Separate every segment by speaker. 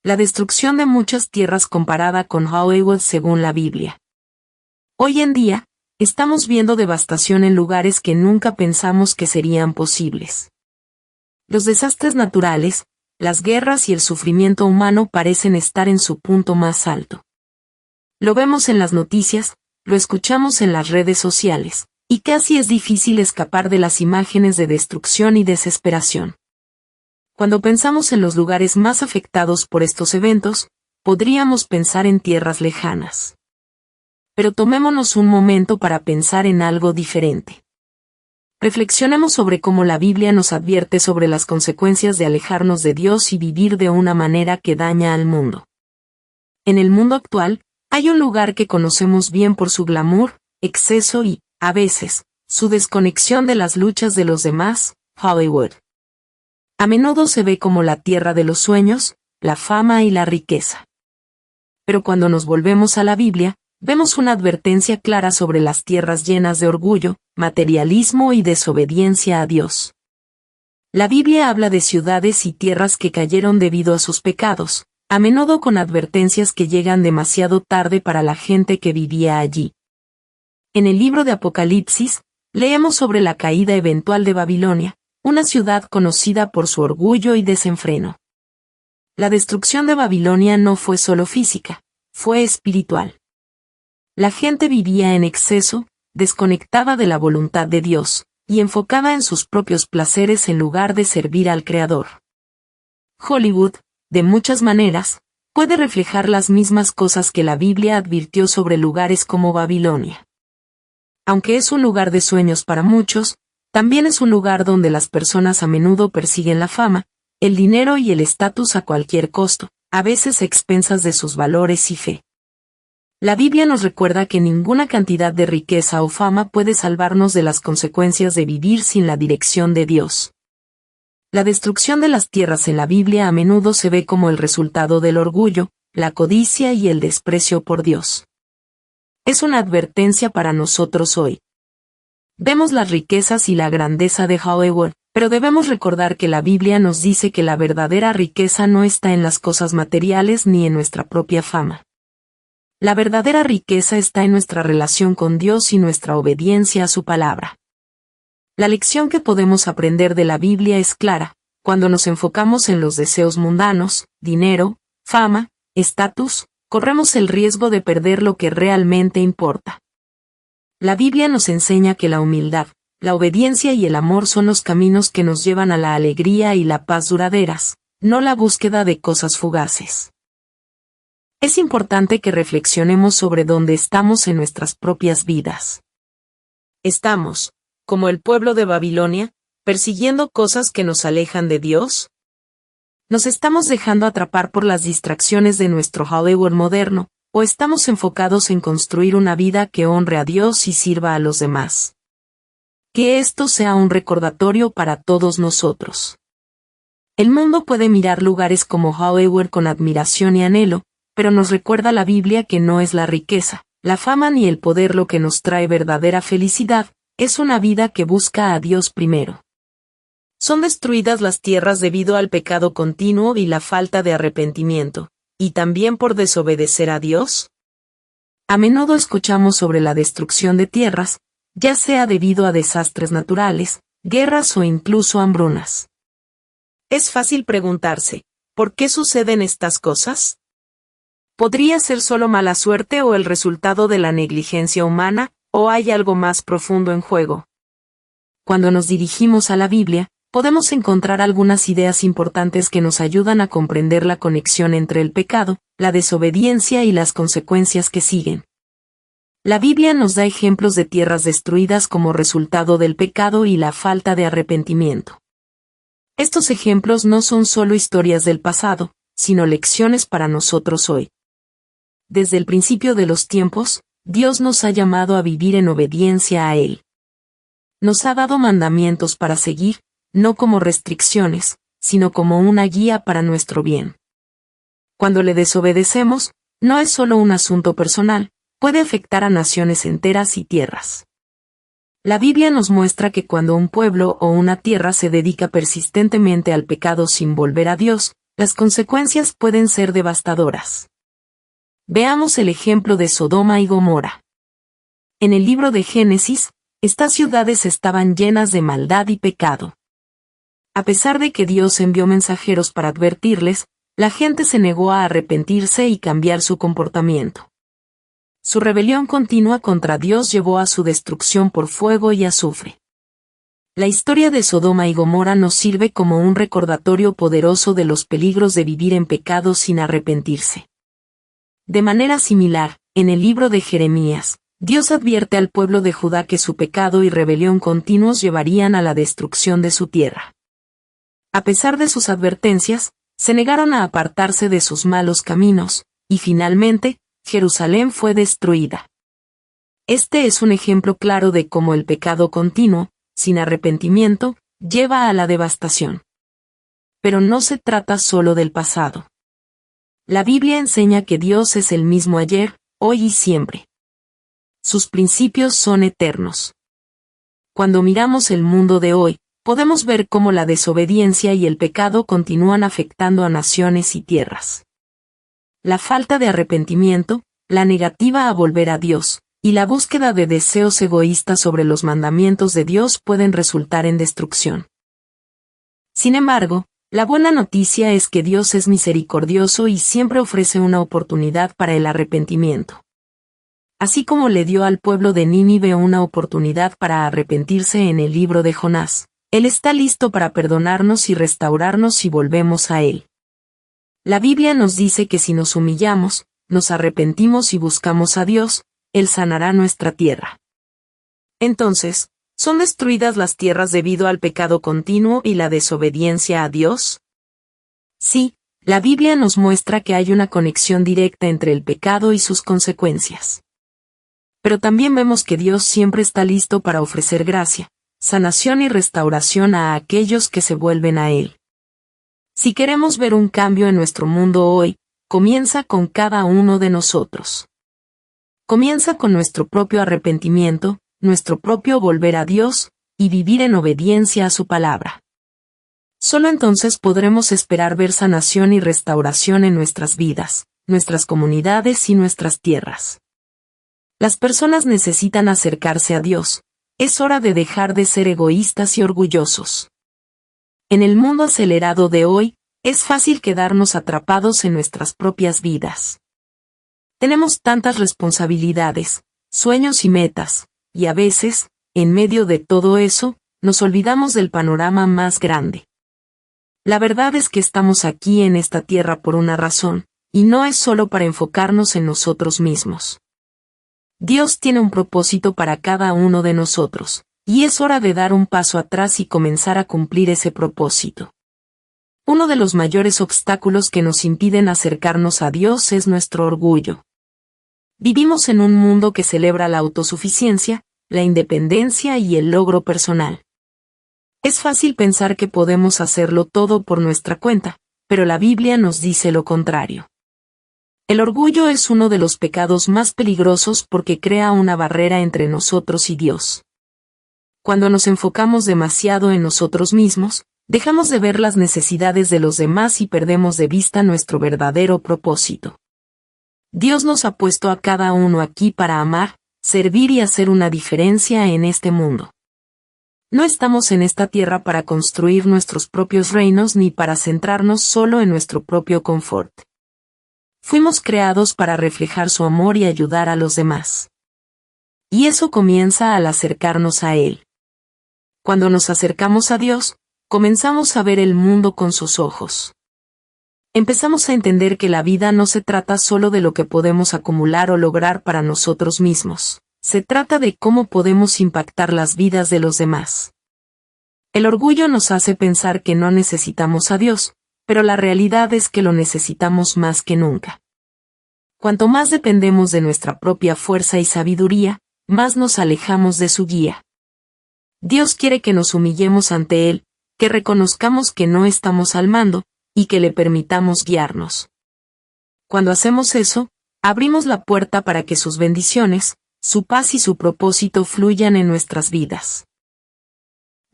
Speaker 1: La destrucción de muchas tierras comparada con Hollywood según la Biblia. Hoy en día, estamos viendo devastación en lugares que nunca pensamos que serían posibles. Los desastres naturales, las guerras y el sufrimiento humano parecen estar en su punto más alto. Lo vemos en las noticias, lo escuchamos en las redes sociales, y casi es difícil escapar de las imágenes de destrucción y desesperación. Cuando pensamos en los lugares más afectados por estos eventos, podríamos pensar en tierras lejanas. Pero tomémonos un momento para pensar en algo diferente. Reflexionemos sobre cómo la Biblia nos advierte sobre las consecuencias de alejarnos de Dios y vivir de una manera que daña al mundo. En el mundo actual, hay un lugar que conocemos bien por su glamour, exceso y, a veces, su desconexión de las luchas de los demás, Hollywood. A menudo se ve como la tierra de los sueños, la fama y la riqueza. Pero cuando nos volvemos a la Biblia, vemos una advertencia clara sobre las tierras llenas de orgullo, materialismo y desobediencia a Dios. La Biblia habla de ciudades y tierras que cayeron debido a sus pecados, a menudo con advertencias que llegan demasiado tarde para la gente que vivía allí. En el libro de Apocalipsis, leemos sobre la caída eventual de Babilonia, una ciudad conocida por su orgullo y desenfreno. La destrucción de Babilonia no fue solo física, fue espiritual. La gente vivía en exceso, desconectada de la voluntad de Dios, y enfocada en sus propios placeres en lugar de servir al Creador. Hollywood, de muchas maneras, puede reflejar las mismas cosas que la Biblia advirtió sobre lugares como Babilonia. Aunque es un lugar de sueños para muchos, también es un lugar donde las personas a menudo persiguen la fama, el dinero y el estatus a cualquier costo, a veces a expensas de sus valores y fe. La Biblia nos recuerda que ninguna cantidad de riqueza o fama puede salvarnos de las consecuencias de vivir sin la dirección de Dios. La destrucción de las tierras en la Biblia a menudo se ve como el resultado del orgullo, la codicia y el desprecio por Dios. Es una advertencia para nosotros hoy. Vemos las riquezas y la grandeza de Hollywood, pero debemos recordar que la Biblia nos dice que la verdadera riqueza no está en las cosas materiales ni en nuestra propia fama. La verdadera riqueza está en nuestra relación con Dios y nuestra obediencia a su palabra. La lección que podemos aprender de la Biblia es clara: cuando nos enfocamos en los deseos mundanos, dinero, fama, estatus, corremos el riesgo de perder lo que realmente importa. La Biblia nos enseña que la humildad, la obediencia y el amor son los caminos que nos llevan a la alegría y la paz duraderas, no la búsqueda de cosas fugaces. Es importante que reflexionemos sobre dónde estamos en nuestras propias vidas. ¿Estamos, como el pueblo de Babilonia, persiguiendo cosas que nos alejan de Dios? ¿Nos estamos dejando atrapar por las distracciones de nuestro Hollywood moderno, o estamos enfocados en construir una vida que honre a Dios y sirva a los demás? Que esto sea un recordatorio para todos nosotros. El mundo puede mirar lugares como Hollywood con admiración y anhelo, pero nos recuerda la Biblia que no es la riqueza, la fama ni el poder lo que nos trae verdadera felicidad, es una vida que busca a Dios primero. Son destruidas las tierras debido al pecado continuo y la falta de arrepentimiento, y también por desobedecer a Dios. A menudo escuchamos sobre la destrucción de tierras, ya sea debido a desastres naturales, guerras o incluso hambrunas. Es fácil preguntarse, ¿por qué suceden estas cosas? ¿Podría ser solo mala suerte o el resultado de la negligencia humana, o hay algo más profundo en juego? Cuando nos dirigimos a la Biblia, podemos encontrar algunas ideas importantes que nos ayudan a comprender la conexión entre el pecado, la desobediencia y las consecuencias que siguen. La Biblia nos da ejemplos de tierras destruidas como resultado del pecado y la falta de arrepentimiento. Estos ejemplos no son solo historias del pasado, sino lecciones para nosotros hoy. Desde el principio de los tiempos, Dios nos ha llamado a vivir en obediencia a Él. Nos ha dado mandamientos para seguir, no como restricciones, sino como una guía para nuestro bien. Cuando le desobedecemos, no es solo un asunto personal, puede afectar a naciones enteras y tierras. La Biblia nos muestra que cuando un pueblo o una tierra se dedica persistentemente al pecado sin volver a Dios, las consecuencias pueden ser devastadoras. Veamos el ejemplo de Sodoma y Gomorra. En el libro de Génesis, estas ciudades estaban llenas de maldad y pecado. A pesar de que Dios envió mensajeros para advertirles, la gente se negó a arrepentirse y cambiar su comportamiento. Su rebelión continua contra Dios llevó a su destrucción por fuego y azufre. La historia de Sodoma y Gomorra nos sirve como un recordatorio poderoso de los peligros de vivir en pecado sin arrepentirse. De manera similar, en el libro de Jeremías, Dios advierte al pueblo de Judá que su pecado y rebelión continuos llevarían a la destrucción de su tierra. A pesar de sus advertencias, se negaron a apartarse de sus malos caminos, y finalmente, Jerusalén fue destruida. Este es un ejemplo claro de cómo el pecado continuo, sin arrepentimiento, lleva a la devastación. Pero no se trata solo del pasado. La Biblia enseña que Dios es el mismo ayer, hoy y siempre. Sus principios son eternos. Cuando miramos el mundo de hoy, podemos ver cómo la desobediencia y el pecado continúan afectando a naciones y tierras. La falta de arrepentimiento, la negativa a volver a Dios, y la búsqueda de deseos egoístas sobre los mandamientos de Dios pueden resultar en destrucción. Sin embargo, la buena noticia es que Dios es misericordioso y siempre ofrece una oportunidad para el arrepentimiento. Así como le dio al pueblo de Nínive una oportunidad para arrepentirse en el libro de Jonás, Él está listo para perdonarnos y restaurarnos si volvemos a Él. La Biblia nos dice que si nos humillamos, nos arrepentimos y buscamos a Dios, Él sanará nuestra tierra. Entonces, ¿son destruidas las tierras debido al pecado continuo y la desobediencia a Dios? Sí, la Biblia nos muestra que hay una conexión directa entre el pecado y sus consecuencias. Pero también vemos que Dios siempre está listo para ofrecer gracia, sanación y restauración a aquellos que se vuelven a Él. Si queremos ver un cambio en nuestro mundo hoy, comienza con cada uno de nosotros. Comienza con nuestro propio arrepentimiento, nuestro propio volver a Dios, y vivir en obediencia a su palabra. Solo entonces podremos esperar ver sanación y restauración en nuestras vidas, nuestras comunidades y nuestras tierras. Las personas necesitan acercarse a Dios. Es hora de dejar de ser egoístas y orgullosos. En el mundo acelerado de hoy, es fácil quedarnos atrapados en nuestras propias vidas. Tenemos tantas responsabilidades, sueños y metas, y a veces, en medio de todo eso, nos olvidamos del panorama más grande. La verdad es que estamos aquí en esta tierra por una razón, y no es solo para enfocarnos en nosotros mismos. Dios tiene un propósito para cada uno de nosotros, y es hora de dar un paso atrás y comenzar a cumplir ese propósito. Uno de los mayores obstáculos que nos impiden acercarnos a Dios es nuestro orgullo. Vivimos en un mundo que celebra la autosuficiencia, la independencia y el logro personal. Es fácil pensar que podemos hacerlo todo por nuestra cuenta, pero la Biblia nos dice lo contrario. El orgullo es uno de los pecados más peligrosos porque crea una barrera entre nosotros y Dios. Cuando nos enfocamos demasiado en nosotros mismos, dejamos de ver las necesidades de los demás y perdemos de vista nuestro verdadero propósito. Dios nos ha puesto a cada uno aquí para amar, servir y hacer una diferencia en este mundo. No estamos en esta tierra para construir nuestros propios reinos ni para centrarnos solo en nuestro propio confort. Fuimos creados para reflejar su amor y ayudar a los demás. Y eso comienza al acercarnos a Él. Cuando nos acercamos a Dios, comenzamos a ver el mundo con sus ojos. Empezamos a entender que la vida no se trata solo de lo que podemos acumular o lograr para nosotros mismos. Se trata de cómo podemos impactar las vidas de los demás. El orgullo nos hace pensar que no necesitamos a Dios, pero la realidad es que lo necesitamos más que nunca. Cuanto más dependemos de nuestra propia fuerza y sabiduría, más nos alejamos de su guía. Dios quiere que nos humillemos ante Él, que reconozcamos que no estamos al mando, y que le permitamos guiarnos. Cuando hacemos eso, abrimos la puerta para que sus bendiciones, su paz y su propósito fluyan en nuestras vidas.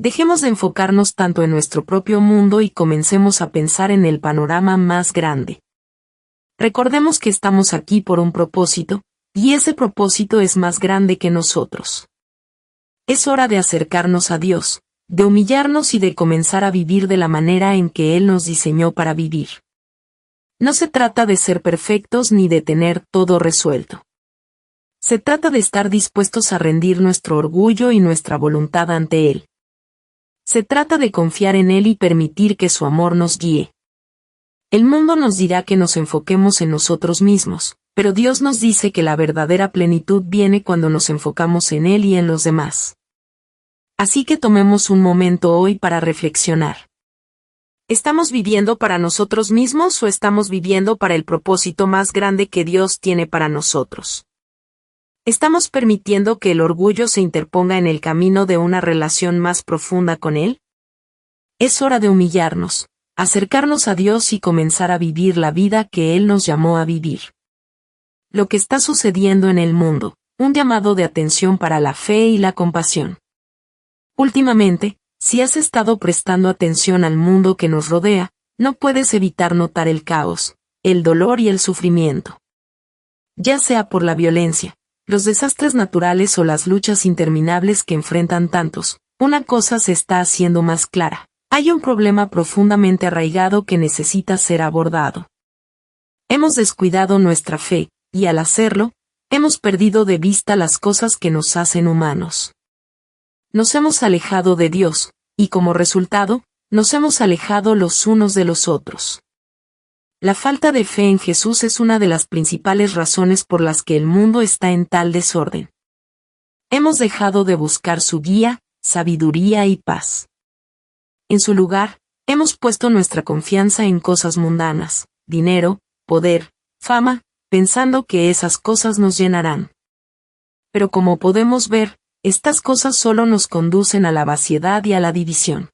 Speaker 1: Dejemos de enfocarnos tanto en nuestro propio mundo y comencemos a pensar en el panorama más grande. Recordemos que estamos aquí por un propósito, y ese propósito es más grande que nosotros. Es hora de acercarnos a Dios, de humillarnos y de comenzar a vivir de la manera en que Él nos diseñó para vivir. No se trata de ser perfectos ni de tener todo resuelto. Se trata de estar dispuestos a rendir nuestro orgullo y nuestra voluntad ante Él. Se trata de confiar en Él y permitir que su amor nos guíe. El mundo nos dirá que nos enfoquemos en nosotros mismos, pero Dios nos dice que la verdadera plenitud viene cuando nos enfocamos en Él y en los demás. Así que tomemos un momento hoy para reflexionar. ¿Estamos viviendo para nosotros mismos o estamos viviendo para el propósito más grande que Dios tiene para nosotros? ¿Estamos permitiendo que el orgullo se interponga en el camino de una relación más profunda con Él? Es hora de humillarnos, acercarnos a Dios y comenzar a vivir la vida que Él nos llamó a vivir. Lo que está sucediendo en el mundo, un llamado de atención para la fe y la compasión. Últimamente, si has estado prestando atención al mundo que nos rodea, no puedes evitar notar el caos, el dolor y el sufrimiento. Ya sea por la violencia, los desastres naturales o las luchas interminables que enfrentan tantos, una cosa se está haciendo más clara. Hay un problema profundamente arraigado que necesita ser abordado. Hemos descuidado nuestra fe, y al hacerlo, hemos perdido de vista las cosas que nos hacen humanos. Nos hemos alejado de Dios, y como resultado, nos hemos alejado los unos de los otros. La falta de fe en Jesús es una de las principales razones por las que el mundo está en tal desorden. Hemos dejado de buscar su guía, sabiduría y paz. En su lugar, hemos puesto nuestra confianza en cosas mundanas, dinero, poder, fama, pensando que esas cosas nos llenarán. Pero como podemos ver, estas cosas solo nos conducen a la vaciedad y a la división.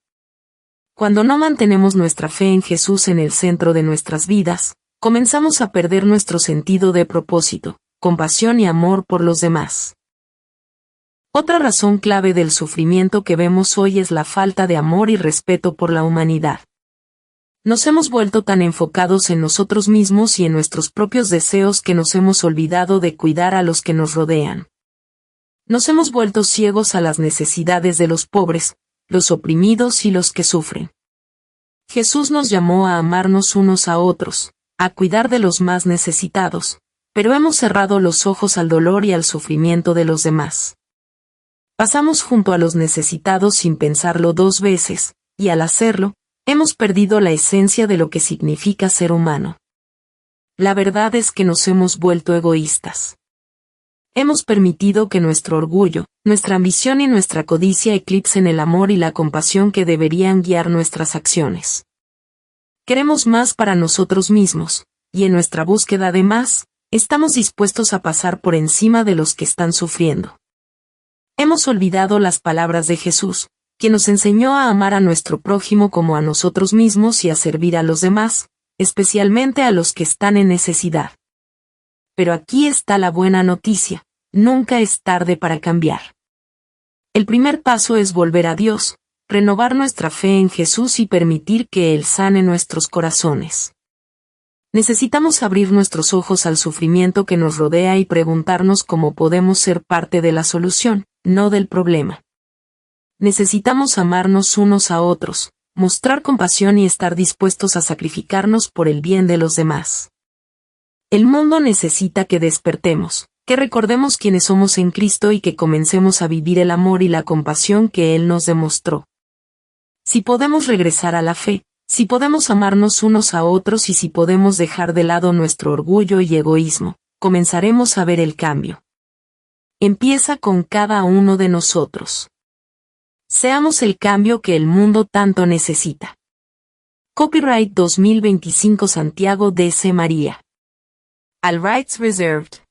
Speaker 1: Cuando no mantenemos nuestra fe en Jesús en el centro de nuestras vidas, comenzamos a perder nuestro sentido de propósito, compasión y amor por los demás. Otra razón clave del sufrimiento que vemos hoy es la falta de amor y respeto por la humanidad. Nos hemos vuelto tan enfocados en nosotros mismos y en nuestros propios deseos que nos hemos olvidado de cuidar a los que nos rodean. Nos hemos vuelto ciegos a las necesidades de los pobres, los oprimidos y los que sufren. Jesús nos llamó a amarnos unos a otros, a cuidar de los más necesitados, pero hemos cerrado los ojos al dolor y al sufrimiento de los demás. Pasamos junto a los necesitados sin pensarlo dos veces, y al hacerlo, hemos perdido la esencia de lo que significa ser humano. La verdad es que nos hemos vuelto egoístas. Hemos permitido que nuestro orgullo, nuestra ambición y nuestra codicia eclipsen el amor y la compasión que deberían guiar nuestras acciones. Queremos más para nosotros mismos, y en nuestra búsqueda de más, estamos dispuestos a pasar por encima de los que están sufriendo. Hemos olvidado las palabras de Jesús, quien nos enseñó a amar a nuestro prójimo como a nosotros mismos y a servir a los demás, especialmente a los que están en necesidad. Pero aquí está la buena noticia, nunca es tarde para cambiar. El primer paso es volver a Dios, renovar nuestra fe en Jesús y permitir que Él sane nuestros corazones. Necesitamos abrir nuestros ojos al sufrimiento que nos rodea y preguntarnos cómo podemos ser parte de la solución, no del problema. Necesitamos amarnos unos a otros, mostrar compasión y estar dispuestos a sacrificarnos por el bien de los demás. El mundo necesita que despertemos, que recordemos quiénes somos en Cristo y que comencemos a vivir el amor y la compasión que Él nos demostró. Si podemos regresar a la fe, si podemos amarnos unos a otros y si podemos dejar de lado nuestro orgullo y egoísmo, comenzaremos a ver el cambio. Empieza con cada uno de nosotros. Seamos el cambio que el mundo tanto necesita. Copyright 2025 Santiago D.C. María. All rights reserved.